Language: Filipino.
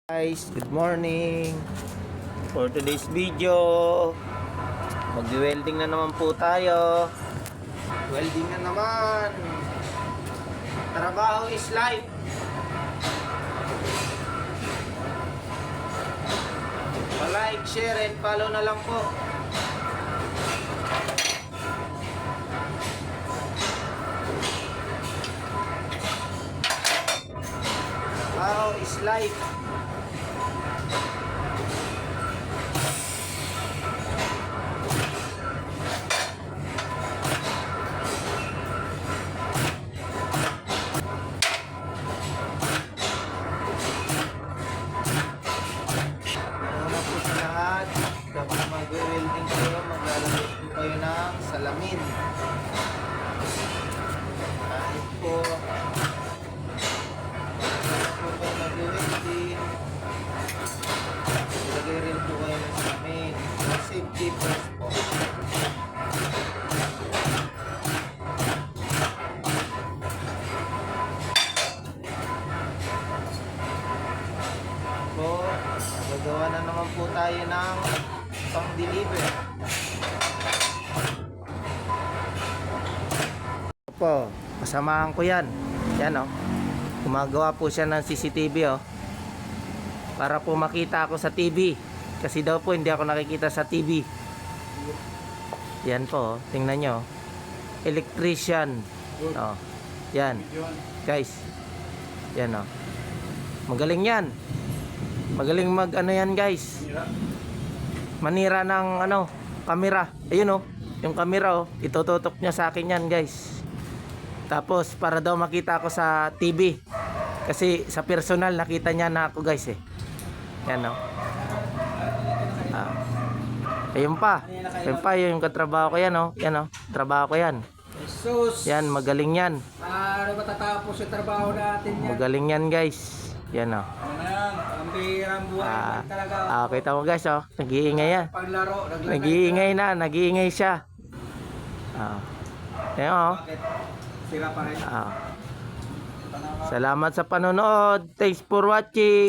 Guys, good morning. For today's video, mag-welding na naman po tayo. Welding na naman. Trabaho is life. Pa-like, share, and follow na lang po. Trabaho is life. Kapag mag-welding kayo, maglalagay po kayo ng salamin. Kahit po kayo mag-welding, ilagay rin po kayo ng salamin. Safety first po. Gagawa na naman po tayo ng pang-deliver. Po, kasamahan ko yan. Yan o. Gumagawa po siya ng CCTV o. Para po makita ako sa TV. Kasi daw po hindi ako nakikita sa TV. Yan po, tingnan nyo. Electrician. O. Yan. Guys. Yan o. Magaling yan. Magaling mag ano yan guys. Manira ng ano, camera. Ayun oh, yung camera oh, itututok niya sa akin yan guys. Tapos para daw makita ako sa TV. Kasi sa personal nakita niya na ako guys eh. Yan oh. Ayun pa. Ayun pa yung katrabaho ko yan oh. Yan oh, trabaho ko yan. Jesus. Yan, magaling yan. Ano matatapos yung trabaho natin yan? Magaling yan guys. Yan oh. Ano yan? Ang bihirang buhay talaga. Kita mo guys oh, nag-iingay yan. Paglaro, Nag-iingay na, nag-iingay siya. Ayan oh. Bakit? Sira pa rin. Salamat sa panonood. Thanks for watching.